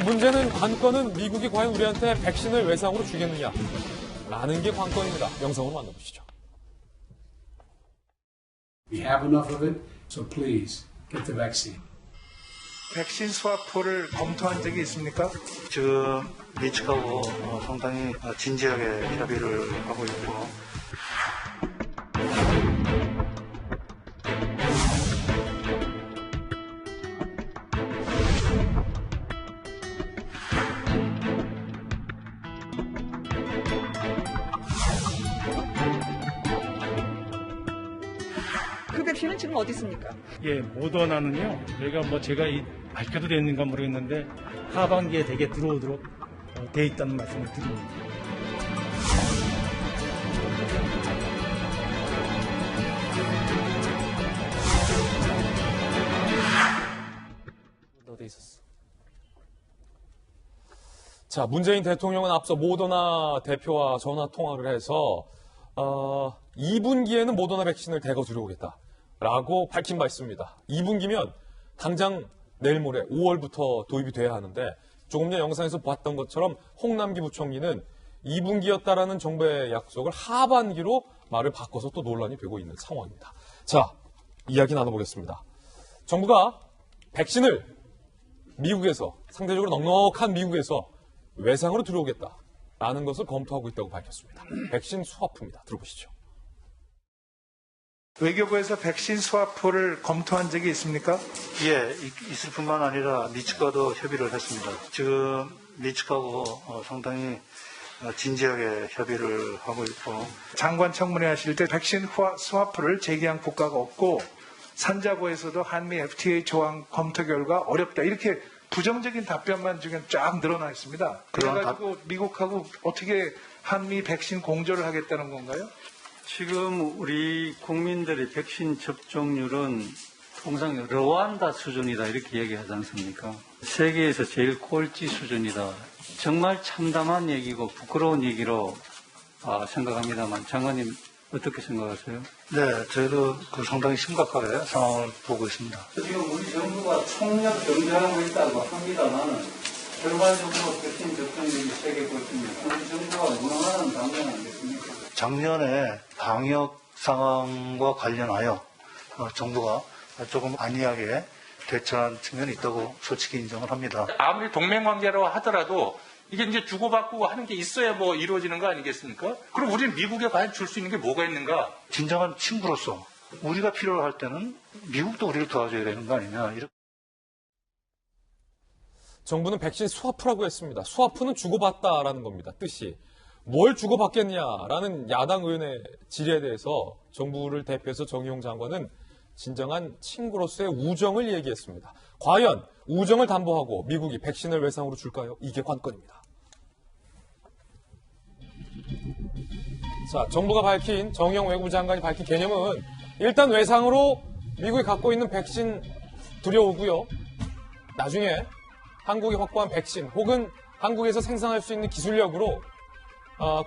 문제는 관건은 미국이 과연 우리한테 백신을 외상으로 주겠느냐 라는 게 관건입니다. 영상으로 만나보시죠. We have enough of it, so please get the vaccine. 백신 스와프를 검토한 적이 있습니까? 지금 미측하고 상당히 진지하게 협의를 하고 있고 그 백신은 지금 어디 있습니까? 예, 모더나는요. 저희가 제가 밝혀도 되는가 모르겠는데 하반기에 대개 들어오도록 돼 있다는 말씀을 드립니다. 돼 있었어. 자, 문재인 대통령은 앞서 모더나 대표와 전화 통화를 해서 2분기에는 모더나 백신을 대거 들여오겠다라고 밝힌 바 있습니다. 2분기면 당장 내일 모레 5월부터 도입이 돼야 하는데 조금 전 영상에서 봤던 것처럼 홍남기 부총리는 2분기였다라는 정부의 약속을 하반기로 말을 바꿔서 또 논란이 되고 있는 상황입니다. 자, 이야기 나눠보겠습니다. 정부가 백신을 미국에서 상대적으로 넉넉한 미국에서 외상으로 들여오겠다라는 것을 검토하고 있다고 밝혔습니다. 백신 스와프입니다. 들어보시죠. 외교부에서 백신 스와프를 검토한 적이 있습니까? 예, 있을 뿐만 아니라 미측과도 협의를 했습니다. 지금 미측하고 상당히 진지하게 협의를 하고 있고 장관 청문회 하실 때 백신 스와프를 제기한 국가가 없고 산자부에서도 한미 FTA 조항 검토 결과 어렵다 이렇게 부정적인 답변만 지금 쫙 늘어나 있습니다. 그래가지고 미국하고 어떻게 한미 백신 공조를 하겠다는 건가요? 지금 우리 국민들의 백신 접종률은 통상 르완다 수준이다 이렇게 얘기하지 않습니까? 세계에서 제일 꼴찌 수준이다. 정말 참담한 얘기고 부끄러운 얘기로 생각합니다만 장관님 어떻게 생각하세요? 네, 저희도 상당히 심각하게 상황을 보고 있습니다. 지금 우리 정부가 총력 경쟁하고 있다고 합니다만 결과적으로 백신 접종률이 세계 꼴찌입니다. 우리 정부가 운영하는 방향 아니겠습니까? 작년에 방역 상황과 관련하여 정부가 조금 안이하게 대처한 측면이 있다고 솔직히 인정을 합니다. 아무리 동맹관계로 하더라도 이게 이제 주고받고 하는 게 있어야 뭐 이루어지는 거 아니겠습니까? 그럼 우리는 미국에 과연 줄 수 있는 게 뭐가 있는가? 진정한 친구로서 우리가 필요로 할 때는 미국도 우리를 도와줘야 되는 거 아니냐. 이렇게. 정부는 백신 스와프라고 했습니다. 스와프는 주고받다라는 겁니다. 뜻이. 뭘 주고받겠냐라는 야당 의원의 질의에 대해서 정부를 대표해서 정의용 장관은 진정한 친구로서의 우정을 얘기했습니다. 과연 우정을 담보하고 미국이 백신을 외상으로 줄까요? 이게 관건입니다. 자, 정부가 밝힌, 정의용 외교부 장관이 밝힌 개념은 일단 외상으로 미국이 갖고 있는 백신 들여오고요. 나중에 한국이 확보한 백신 혹은 한국에서 생산할 수 있는 기술력으로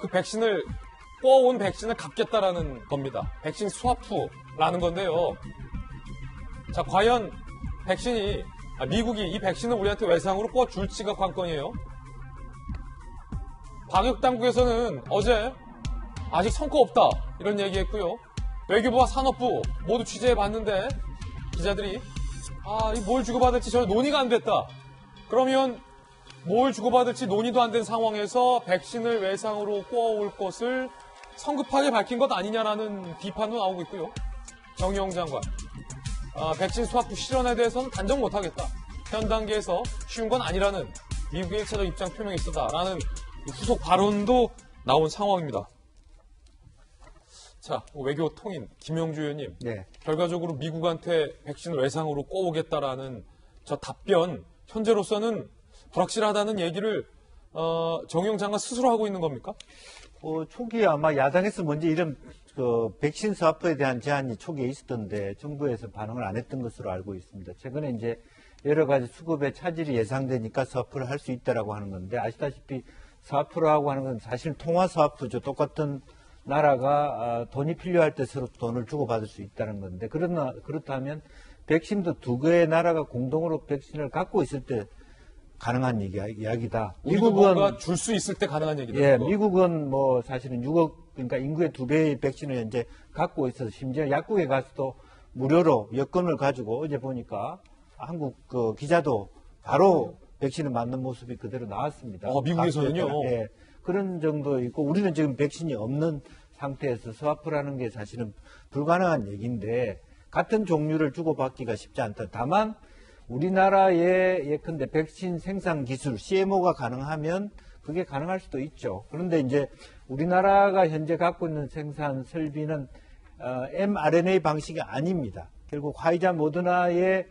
그 백신을 꿔온 백신을 갚겠다라는 겁니다. 백신 스와프라는 건데요. 자, 과연 백신이 미국이 이 백신을 우리한테 외상으로 꿔줄지가 관건이에요. 방역당국에서는 어제 아직 성과 없다 이런 얘기했고요. 외교부와 산업부 모두 취재해봤는데 기자들이 뭘 주고받을지 전혀 논의가 안 됐다. 그러면 뭘 주고받을지 논의도 안 된 상황에서 백신을 외상으로 꿔올 것을 성급하게 밝힌 것 아니냐라는 비판도 나오고 있고요. 정의용 장관, 백신 스와프 실현에 대해서는 단정 못하겠다. 현 단계에서 쉬운 건 아니라는 미국의 1차적 입장 표명이 있었다라는 후속 발언도 나온 상황입니다. 자, 외교 통인 김영주 의원님, 네. 결과적으로 미국한테 백신을 외상으로 꿔오겠다라는 저 답변, 현재로서는 불확실하다는 얘기를 정의용 장관 스스로 하고 있는 겁니까? 초기에 아마 야당에서 먼저 이런 백신 스와프에 대한 제안이 초기에 있었던데 정부에서 반응을 안 했던 것으로 알고 있습니다. 최근에 이제 여러 가지 수급의 차질이 예상되니까 스와프를 할 수 있다라고 하는 건데 아시다시피 스와프라고 하는 건 사실 통화 스와프죠. 똑같은 나라가 돈이 필요할 때 서로 돈을 주고받을 수 있다는 건데 그렇다면 백신도 두 개의 나라가 공동으로 백신을 갖고 있을 때 가능한 이야기다. 우리도 뭔가 줄 수 있을 때 가능한 얘기다. 예, 그거. 미국은 뭐 사실은 6억 그러니까 인구의 2배의 백신을 현재 갖고 있어서 심지어 약국에 가서도 무료로 여권을 가지고 어제 보니까 한국 그 기자도 바로 백신을 맞는 모습이 그대로 나왔습니다. 미국에서는요? 예, 그런 정도 있고 우리는 지금 백신이 없는 상태에서 스와프라는 게 사실은 불가능한 얘기인데 같은 종류를 주고받기가 쉽지 않다. 다만 우리나라의 예컨대 백신 생산 기술 CMO가 가능하면 그게 가능할 수도 있죠. 그런데 이제 우리나라가 현재 갖고 있는 생산 설비는 mRNA 방식이 아닙니다. 결국 화이자 모더나의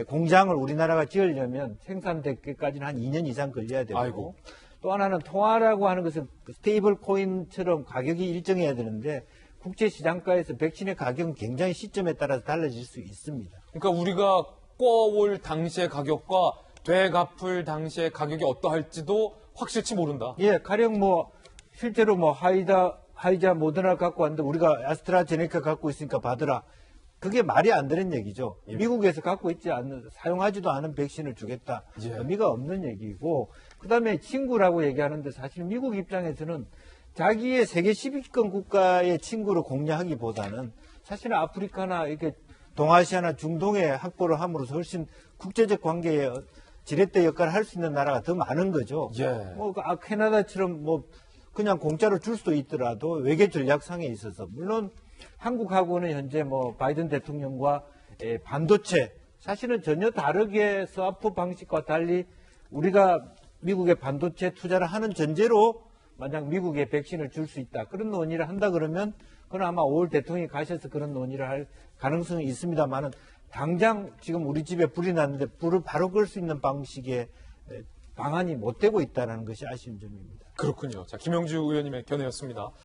공장을 우리나라가 지으려면 생산되기까지는 한 2년 이상 걸려야 되고 아이고. 또 하나는 통화라고 하는 것은 스테이블 코인처럼 가격이 일정해야 되는데 국제 시장가에서 백신의 가격은 굉장히 시점에 따라서 달라질 수 있습니다. 그러니까 우리가 꿔올 당시의 가격과 되갚을 당시의 가격이 어떠할지도 확실치 모른다. 예, 가령 뭐 실제로 뭐 화이자 모더나 갖고 왔는데 우리가 아스트라제네카 갖고 있으니까 받으라. 그게 말이 안 되는 얘기죠. 미국에서 갖고 있지 않는 사용하지도 않은 백신을 주겠다. 예. 의미가 없는 얘기고 그다음에 친구라고 얘기하는데 사실 미국 입장에서는 자기의 세계 10위권 국가의 친구를 공략하기보다는 사실은 아프리카나 이렇게 동아시아나 중동에 확보를 함으로써 훨씬 국제적 관계에 지렛대 역할을 할 수 있는 나라가 더 많은 거죠. 예. 뭐 캐나다처럼 뭐 그냥 공짜로 줄 수도 있더라도 외교 전략상에 있어서 물론 한국하고는 현재 뭐 바이든 대통령과 반도체 사실은 전혀 다르게 스와프 방식과 달리 우리가 미국의 반도체 투자를 하는 전제로 만약 미국에 백신을 줄 수 있다. 그런 논의를 한다 그러면 그건 아마 5월 대통령이 가셔서 그런 논의를 할 가능성이 있습니다만은 당장 지금 우리 집에 불이 났는데 불을 바로 끌 수 있는 방식의 방안이 못 되고 있다는 것이 아쉬운 점입니다. 그렇군요. 자, 김영주 의원님의 견해였습니다.